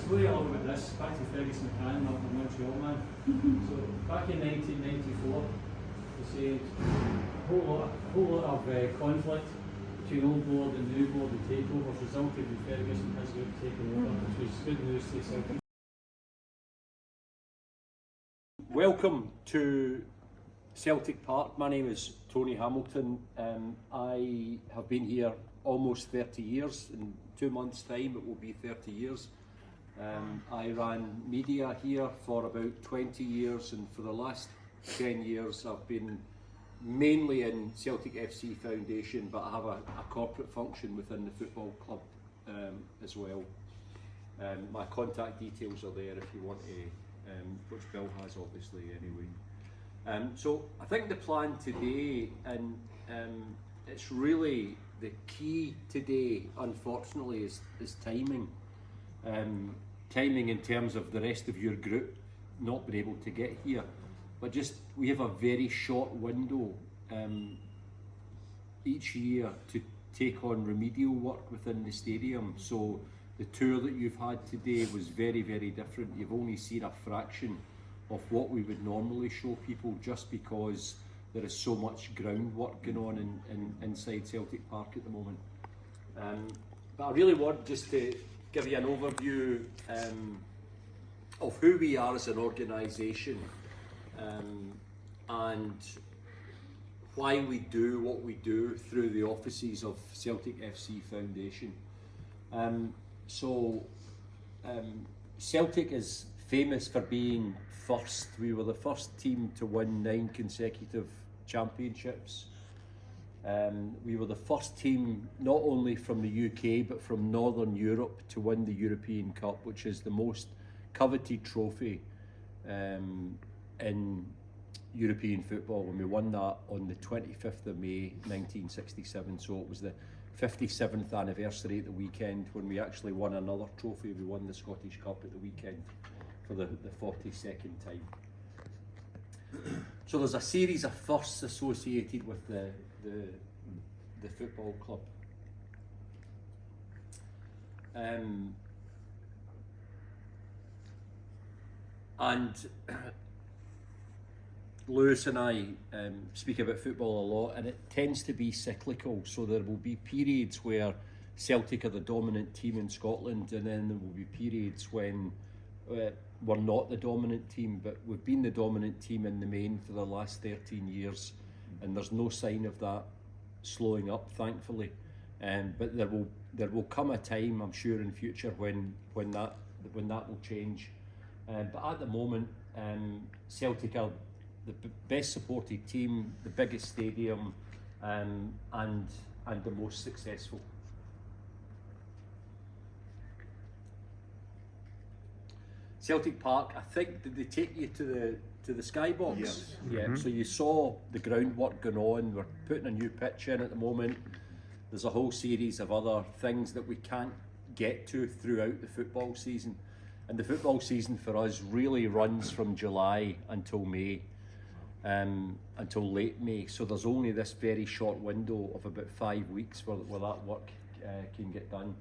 explain a little bit this. Back to Fergus McCann, not the Montreal man. So back in 1994, you said a whole lot of conflict between old board and new board and takeovers resulted in Fergus and his group taking over, which was good news to Celtic. Welcome to Celtic Park. My name is Tony Hamilton. I have been here almost 30 years. In 2 months' time it will be 30 years. I ran media here for about 20 years, and for the last 10 years I've been mainly in Celtic FC Foundation, but I have a corporate function within the football club as well. My contact details are there if you want to, which Bill has obviously anyway. So I think the plan today, and it's really the key today, unfortunately, is timing. Timing in terms of the rest of your group not being able to get here, but just we have a very short window each year to take on remedial work within the stadium. So the tour that you've had today was very, very different. You've only seen a fraction of what we would normally show people, just because there is so much groundwork going on inside Celtic Park at the moment. But I really want just to give you an overview of who we are as an organisation and why we do what we do through the offices of Celtic FC Foundation. Celtic is famous for being first. We were the first team to win 9 consecutive championships. We were the first team not only from the UK but from Northern Europe to win the European Cup, which is the most coveted trophy in European football, and we won that on the 25th of May 1967, so it was the 57th anniversary at the weekend when we actually won another trophy. We won the Scottish Cup at the weekend for the 42nd time. So there's a series of firsts associated with the football club. And Lewis and I speak about football a lot, and it tends to be cyclical. So there will be periods where Celtic are the dominant team in Scotland, and then there will be periods when we're not the dominant team, but we've been the dominant team in the main for the last 13 years, and there's no sign of that slowing up, thankfully. But there will come a time, I'm sure, in future when that will change. But at the moment, Celtic are the best supported team, the biggest stadium, and the most successful. Celtic Park, I think, did they take you to the skybox? Yes. Yeah. Mm-hmm. So you saw the groundwork going on. We're putting a new pitch in at the moment. There's a whole series of other things that we can't get to throughout the football season. And the football season for us really runs from July until May, until late May. So there's only this very short window of about 5 weeks where that work can get done.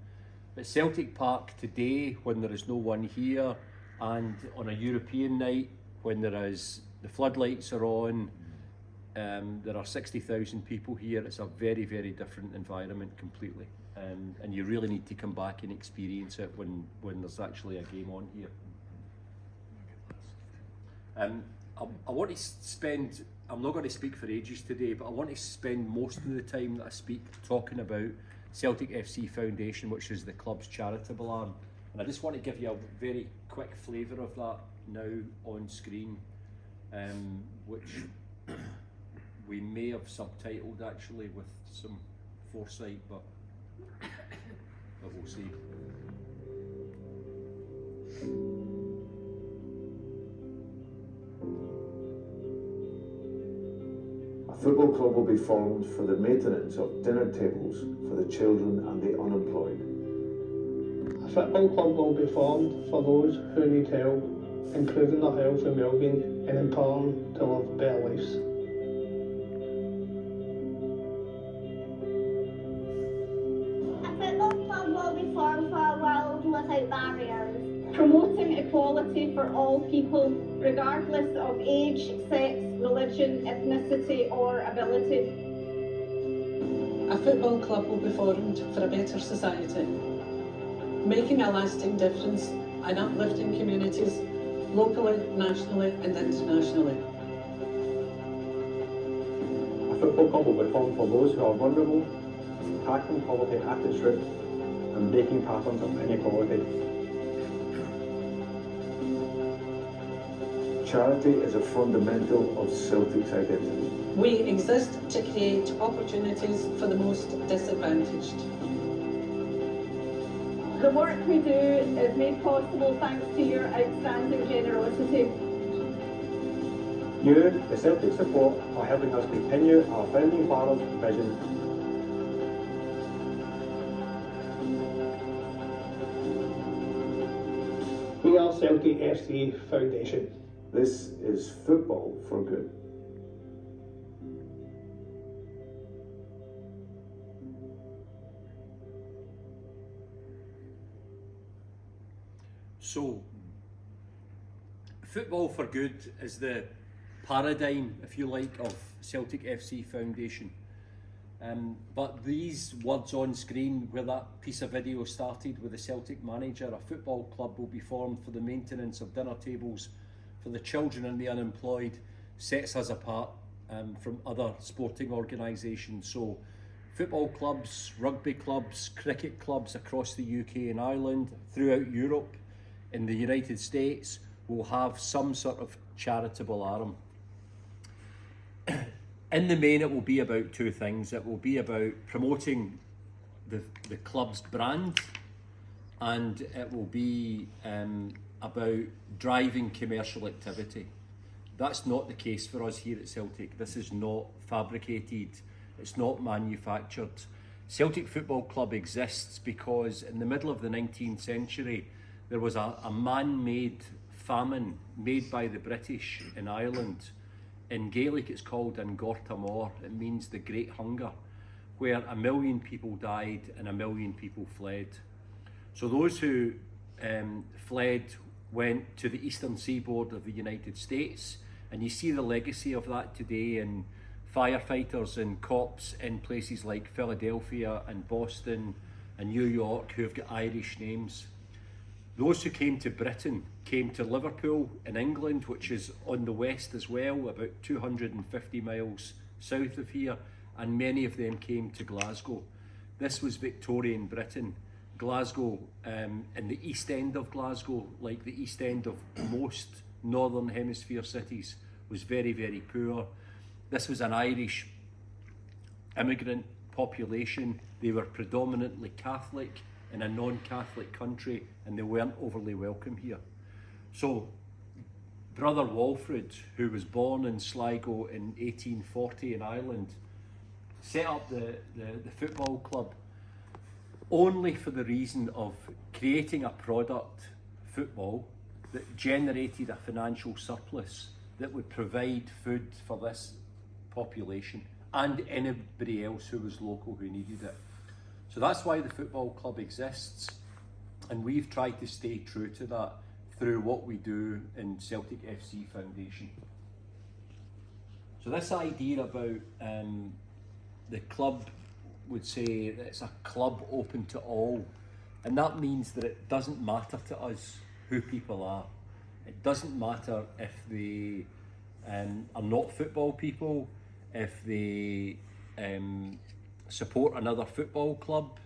But Celtic Park today, when there is no one here, and on a European night, when the floodlights are on, there are 60,000 people here. It's a very, very different environment completely, and you really need to come back and experience it when there's actually a game on here. I want to spend, I'm not going to speak for ages today, but I want to spend most of the time that I speak talking about Celtic FC Foundation, which is the club's charitable arm. And I just want to give you a very quick flavour of that now on screen, which we may have subtitled actually with some foresight, but we'll see. A football club will be formed for the maintenance of dinner tables for the children and the unemployed. A football club will be formed for those who need help, improving their health and well-being and empowering them to live better lives. A football club will be formed for a world without barriers. To equality for all people, regardless of age, sex, religion, ethnicity or ability. A football club will be formed for a better society, making a lasting difference and uplifting communities locally, nationally and internationally. A football club will be formed for those who are vulnerable, tackling poverty at its root and breaking patterns of inequality. Charity is a fundamental of Celtic's identity. We exist to create opportunities for the most disadvantaged. The work we do is made possible thanks to your outstanding generosity. You, the Celtic support, are helping us continue our founding fathers' vision. We are Celtic FC Foundation. This is football for good. So, football for good is the paradigm, if you like, of Celtic FC Foundation. But these words on screen, where that piece of video started with the Celtic manager, a football club will be formed for the maintenance of dinner tables for the children and the unemployed, sets us apart from other sporting organisations. So football clubs, rugby clubs, cricket clubs across the UK and Ireland, throughout Europe, in the United States, will have some sort of charitable arm. In the main, it will be about two things. It will be about promoting the club's brand, and it will be about driving commercial activity. That's not the case for us here at Celtic. This is not fabricated, it's not manufactured. Celtic Football Club exists because in the middle of the 19th century there was a man-made famine made by the British in Ireland. In Gaelic it's called An Gorta Mór. It means the Great Hunger, where 1 million people died and 1 million people fled. So those who fled went to the eastern seaboard of the United States, and you see the legacy of that today in firefighters and cops in places like Philadelphia and Boston and New York who have got Irish names. Those who came to Britain came to Liverpool in England, which is on the west as well, about 250 miles south of here, and many of them came to Glasgow. This was Victorian Britain. Glasgow, in the east end of Glasgow, like the east end of most Northern Hemisphere cities, was very, very poor. This was an Irish immigrant population. They were predominantly Catholic in a non-Catholic country, and they weren't overly welcome here. So Brother Walfrid, who was born in Sligo in 1840 in Ireland, set up the football club only for the reason of creating a product, football, that generated a financial surplus that would provide food for this population and anybody else who was local who needed it. So that's why the football club exists, and we've tried to stay true to that through what we do in Celtic FC Foundation. So this idea about the club would say that it's a club open to all, and that means that it doesn't matter to us who people are. It doesn't matter if they are not football people, if they support another football club.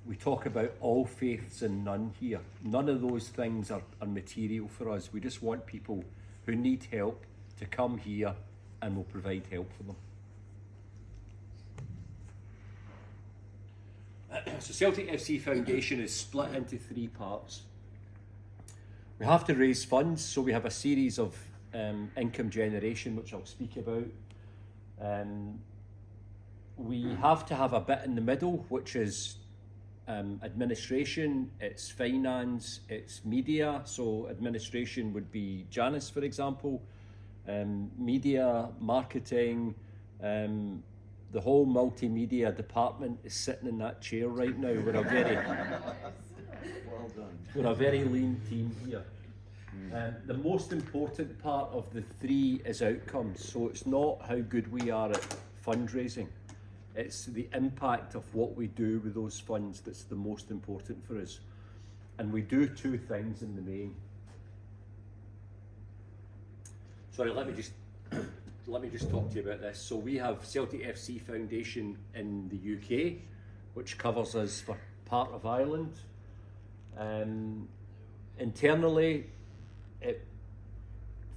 We talk about all faiths and none here. None of those things are material for us. We just want people who need help to come here, and we'll provide help for them. So Celtic FC Foundation is split into 3 parts. We have to raise funds, so we have a series of income generation, which I'll speak about. We have to have a bit in the middle, which is administration, it's finance, it's media. So administration would be Janice, for example, media, marketing, the whole multimedia department is sitting in that chair right now. We're a very, we're a very lean team here. The most important part of the three is outcomes. So it's not how good we are at fundraising, it's the impact of what we do with those funds that's the most important for us. And we do two things in the main. Sorry, let me just talk to you about this. So we have Celtic FC Foundation in the UK, which covers us for part of Ireland. Internally, it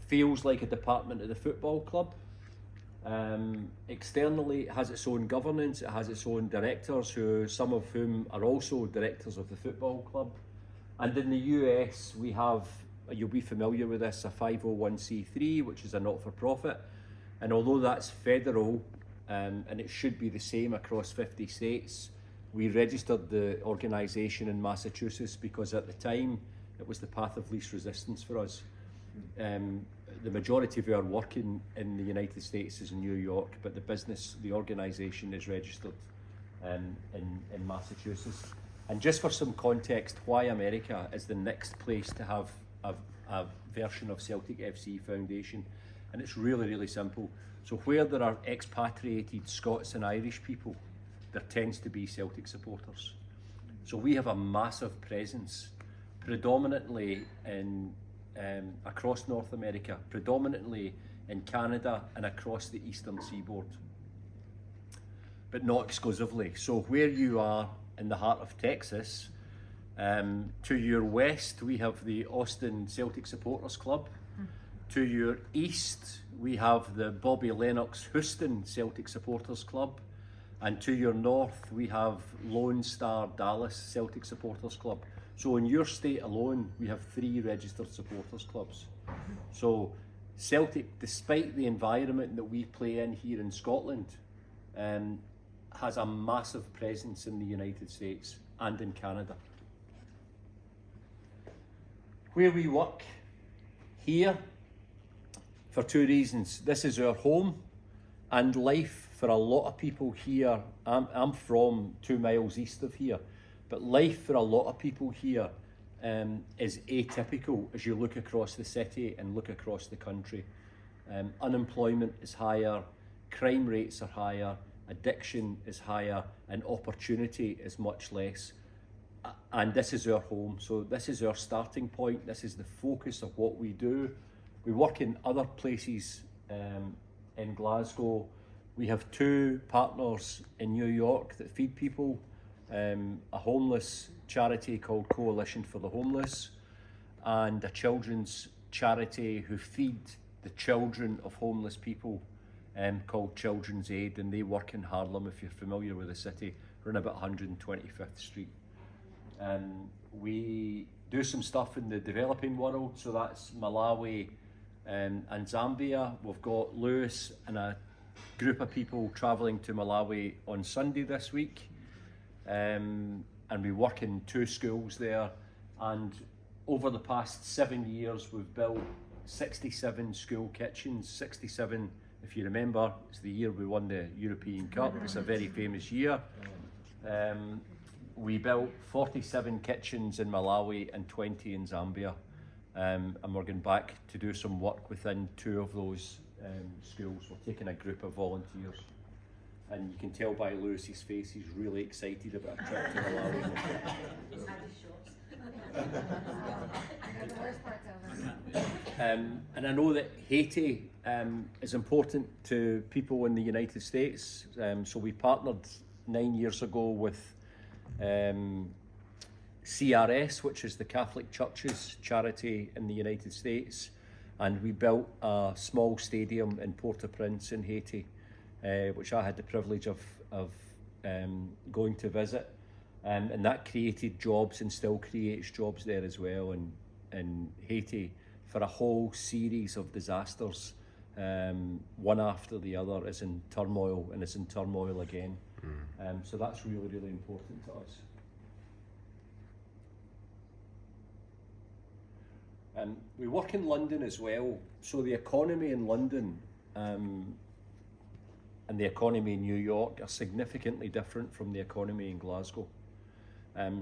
feels like a department of the football club. Externally, it has its own governance, it has its own directors, some of whom are also directors of the football club. And in the US, we have, you'll be familiar with this, a 501c3, which is a not-for-profit. And although that's federal, and it should be the same across 50 states, we registered the organisation in Massachusetts because at the time, it was the path of least resistance for us. The majority of our work in the United States is in New York, but the organisation is registered in Massachusetts. And just for some context, why America is the next place to have a version of Celtic FC Foundation, and it's really, really simple. So where there are expatriated Scots and Irish people, there tends to be Celtic supporters. So we have a massive presence, predominantly in across North America, predominantly in Canada and across the eastern seaboard, but not exclusively. So where you are in the heart of Texas, to your west we have the Austin Celtic Supporters Club. To your east we have the Bobby Lennox Houston Celtic Supporters Club, and to your north we have Lone Star Dallas Celtic Supporters Club. So in your state alone, we have 3 registered supporters clubs. So Celtic, despite the environment that we play in here in Scotland, has a massive presence in the United States and in Canada. Where we work here, for 2 reasons. This is our home, and life for a lot of people here, I'm from 2 miles east of here, but life for a lot of people here is atypical as you look across the city and look across the country. Unemployment is higher, crime rates are higher, addiction is higher, and opportunity is much less. And this is our home, so this is our starting point, this is the focus of what we do. We work in other places in Glasgow. We have 2 partners in New York that feed people. A homeless charity called Coalition for the Homeless, and a children's charity who feed the children of homeless people called Children's Aid, and they work in Harlem, if you're familiar with the city. We're in about 125th Street. We do some stuff in the developing world, so that's Malawi and Zambia. We've got Lewis and a group of people travelling to Malawi on Sunday this week. And we work in 2 schools there, and over the past 7 years we've built 67 school kitchens. 67, if you remember, it's the year we won the European Cup. It's a very famous year. We built 47 kitchens in Malawi and 20 in Zambia, and we're going back to do some work within 2 of those schools. We're taking a group of volunteers. And you can tell by Lewis's face, he's really excited about a trip to Malawi. He's had his shorts. And I know that Haiti is important to people in the United States. So we partnered 9 years ago with CRS, which is the Catholic Church's charity in the United States. And we built a small stadium in Port-au-Prince in Haiti, which I had the privilege of going to visit, and that created jobs and still creates jobs there as well in Haiti for a whole series of disasters. One after the other is in turmoil and is in turmoil again. So that's really, really important to us. We work in London as well, so the economy in London and the economy in New York are significantly different from the economy in Glasgow.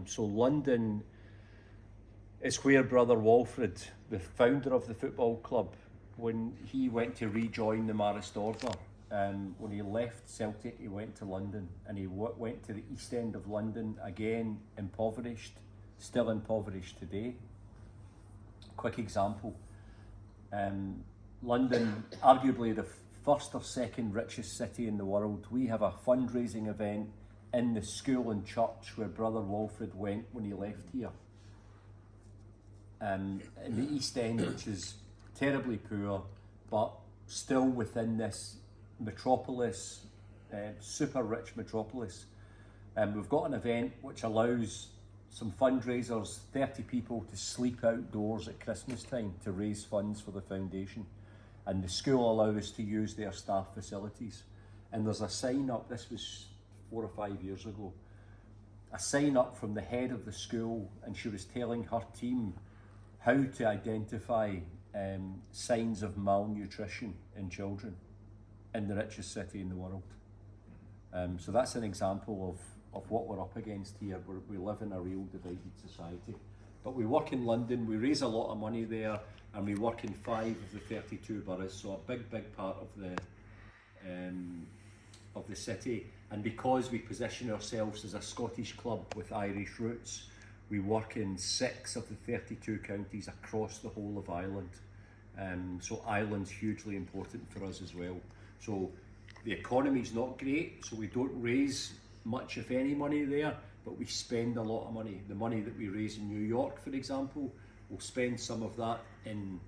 So London It's where Brother Walfrid, the founder of the football club, when he went to rejoin the Marist Order, when he left Celtic, he went to London, and he went to the East End of London, again impoverished, still impoverished today. Quick example, London, arguably the first or second richest city in the world. We have a fundraising event in the school and church where Brother Walfrid went when he left here. In the East End, which is terribly poor, but still within this metropolis, super rich metropolis. We've got an event which allows some fundraisers, 30 people, to sleep outdoors at Christmas time to raise funds for the foundation. And the school allow us to use their staff facilities. And there's a sign up, this was 4 or 5 years ago, a sign up from the head of the school, and she was telling her team how to identify signs of malnutrition in children in the richest city in the world. So that's an example of what we're up against here. We live in a real divided society. But we work in London, we raise a lot of money there, and we work in 5 of the 32 boroughs, so a big part of the city. And because we position ourselves as a Scottish club with Irish roots, we work in 6 of the 32 counties across the whole of Ireland. So Ireland's hugely important for us as well. So the economy's not great, so we don't raise much, if any, money there, but we spend a lot of money. The money that we raise in New York, for example, we'll spend some of that in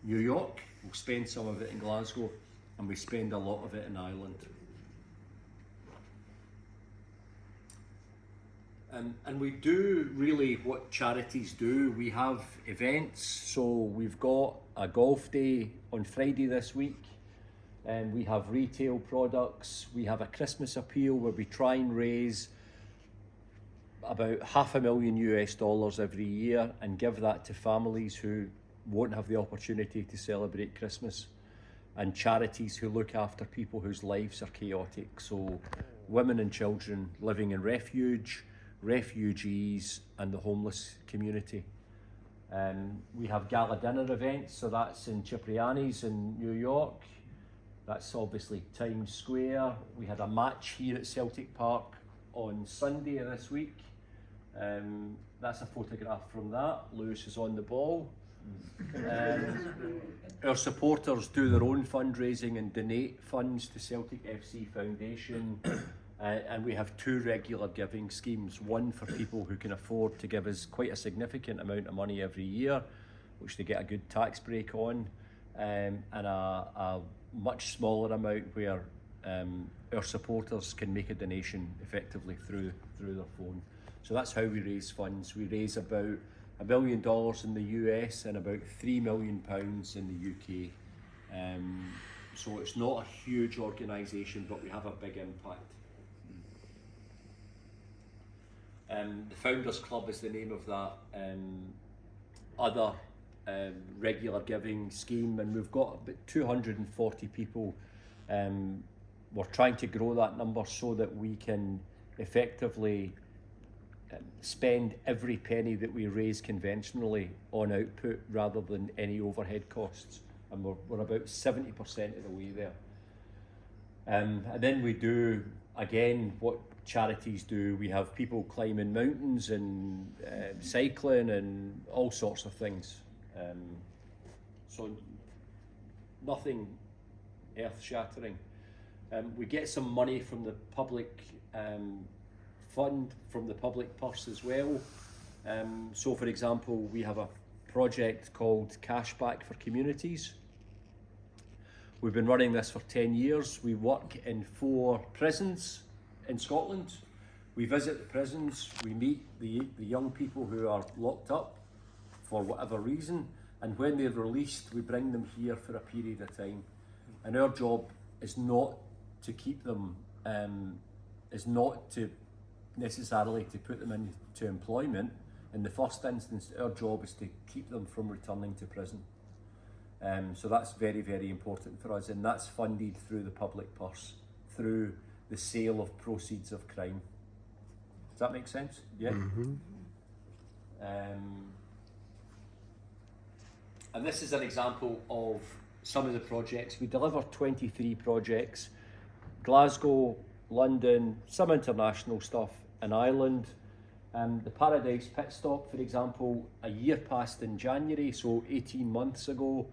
New York, we'll spend some of it in Glasgow, and we spend a lot of it in Ireland. And we do really what charities do. We have events, so we've got a golf day on Friday this week, and we have retail products. We have a Christmas appeal where we try and raise about $500,000 every year and give that to families who won't have the opportunity to celebrate Christmas, and charities who look after people whose lives are chaotic. So women and children living in refuge, refugees, and the homeless community. We have gala dinner events, so that's in Cipriani's in New York. That's obviously Times Square. We had a match here at Celtic Park on Sunday of this week. That's a photograph from that. Lewis is on the ball. Our supporters do their own fundraising and donate funds to Celtic FC Foundation. And we have 2 regular giving schemes, one for people who can afford to give us quite a significant amount of money every year, which they get a good tax break on, and a much smaller amount where our supporters can make a donation effectively through their phone. So that's how we raise funds. We raise about $1 million in the US and about £3 million in the UK. So it's not a huge organisation, but we have a big impact. The Founders Club is the name of that other regular giving scheme, and we've got about 240 people. We're trying to grow that number so that we can effectively spend every penny that we raise conventionally on output rather than any overhead costs, and we're about 70% of the way there. And then we do, again, what charities do. We have people climbing mountains and cycling and all sorts of things. So nothing earth-shattering. We get some money from the public fund, from the public purse as well. So for example, we have a project called Cashback for Communities. We've been running this for 10 years. We work in 4 prisons in Scotland. We visit the prisons, we meet the young people who are locked up for whatever reason, and when they're released, we bring them here for a period of time. And our job is not to keep them, is not to necessarily to put them into employment. In the first instance, our job is to keep them from returning to prison. So that's very, very important for us, and that's funded through the public purse, through the sale of proceeds of crime. Does that make sense? Yeah. Mm-hmm. And this is an example of some of the projects. We deliver 23 projects, Glasgow, London, some international stuff in Ireland. The Paradise Pit Stop, for example, a year passed in January, so 18 months ago,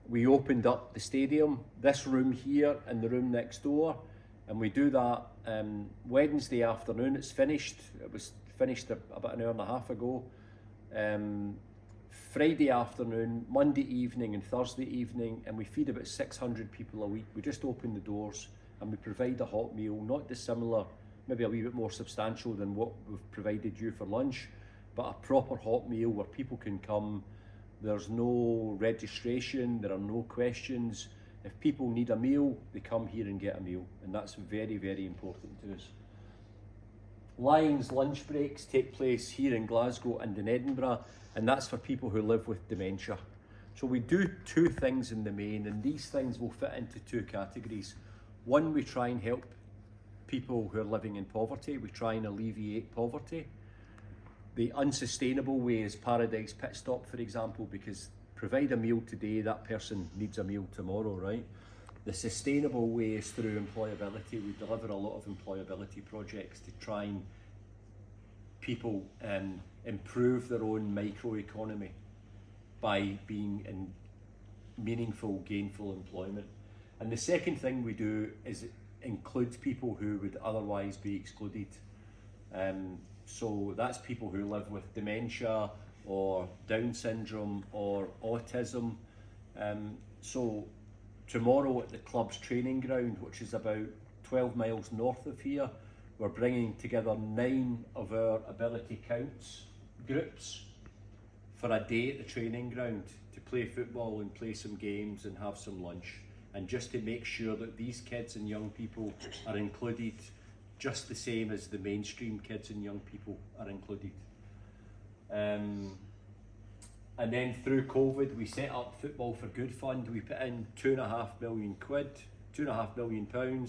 we opened up the stadium, this room here and the room next door, and we do that Wednesday afternoon. It's finished. It was finished about an hour and a half ago. Friday afternoon, Monday evening and Thursday evening, and we feed about 600 people a week. We just open the doors and we provide a hot meal, not dissimilar, maybe a wee bit more substantial than what we've provided you for lunch, but a proper hot meal where people can come. There's no registration, there are no questions. If people need a meal, they come here and get a meal, and that's very, very important to us. Lions lunch breaks take place here in Glasgow and in Edinburgh, and that's for people who live with dementia. So we do two things in the main, and these things will fit into two categories. One, we try and help people who are living in poverty. We try and alleviate poverty. The unsustainable way is Paradise Pit Stop, for example, because provide a meal today, that person needs a meal tomorrow, right? The sustainable way is through employability. We deliver a lot of employability projects to try and people improve their own microeconomy by being in meaningful, gainful employment. And the second thing we do is it includes people who would otherwise be excluded. So that's people who live with dementia or Down syndrome or autism. So tomorrow at the club's training ground, which is about 12 miles north of here, we're bringing together 9 of our ability counts groups for a day at the training ground to play football and play some games and have some lunch, and just to make sure that these kids and young people are included just the same as the mainstream kids and young people are included. And then through COVID, we set up Football for Good Fund. We put in £2.5 million, £2.5 million,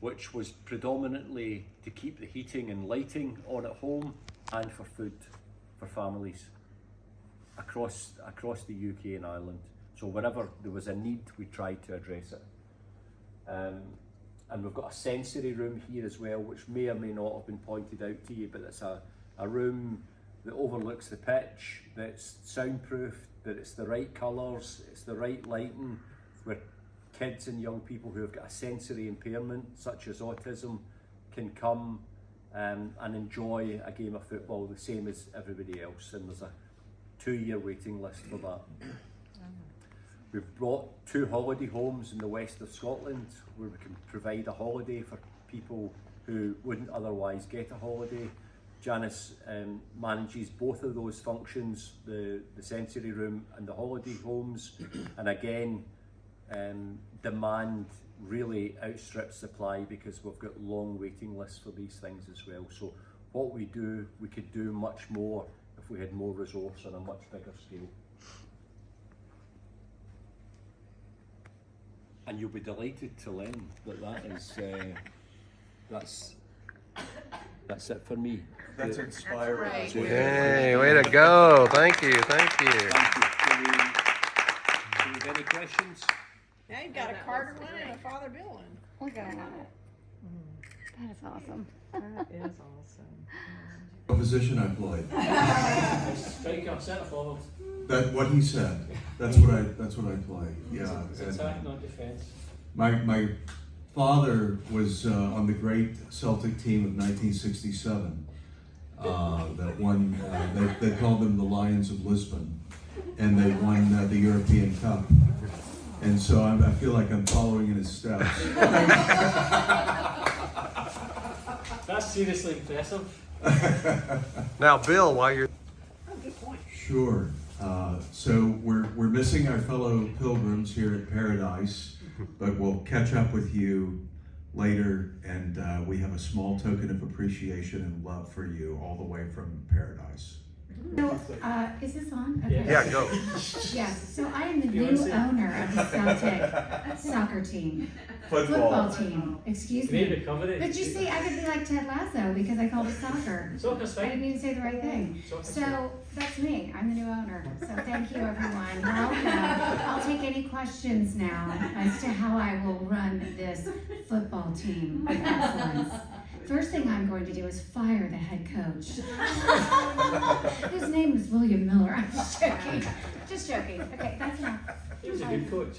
which was predominantly to keep the heating and lighting on at home and for food for families across the UK and Ireland. So wherever there was a need, we tried to address it. And we've got a sensory room here as well, which may or may not have been pointed out to you, but it's a room that overlooks the pitch, that's soundproof, that it's the right colours, it's the right lighting, where kids and young people who have got a sensory impairment, such as autism, can come and enjoy a game of football the same as everybody else. And there's a 2-year waiting list for that. We've brought 2 holiday homes in the west of Scotland where we can provide a holiday for people who wouldn't otherwise get a holiday. Janice manages both of those functions, the sensory room and the holiday homes, and again, demand really outstrips supply because we've got long waiting lists for these things as well. So what we do, we could do much more if we had more resource on a much bigger scale. And you'll be delighted to learn that is that's it for me. That's inspiring. Right. Hey, way to go. Thank you. Thank you. Do we have any questions? Now you've got a Carter one and a Father Bill one. Look at that. That is awesome. That is awesome. What position I played? Striker, centre forward. That what he said. That's what I play. Yeah. It's attack, not defence. My father was on the great Celtic team of 1967. That won. They called them the Lions of Lisbon, and they won the European Cup. And so I feel like I'm following in his steps. That's seriously impressive. Now, Bill, while you're... Oh, good point. Sure. So we're missing our fellow pilgrims here at Paradise, but we'll catch up with you later, and we have a small token of appreciation and love for you all the way from Paradise. So Is this on? Okay. Yeah, go. Yes, so I am the You new wanna say- owner of the Celtic soccer team. Football. Team, excuse You need me. to cover it. But you see, I could be like Ted Lasso because I called it soccer. Soccer's I fine. didn't even say the right thing. Soccer's fine. So that's me, I'm the new owner. So thank you, everyone. Welcome. I'll take any questions now as to how I will run this football team with excellence. First thing I'm going to do is fire the head coach. His name is William Miller. I'm just joking. Just joking. Okay, that's enough. He was a good coach.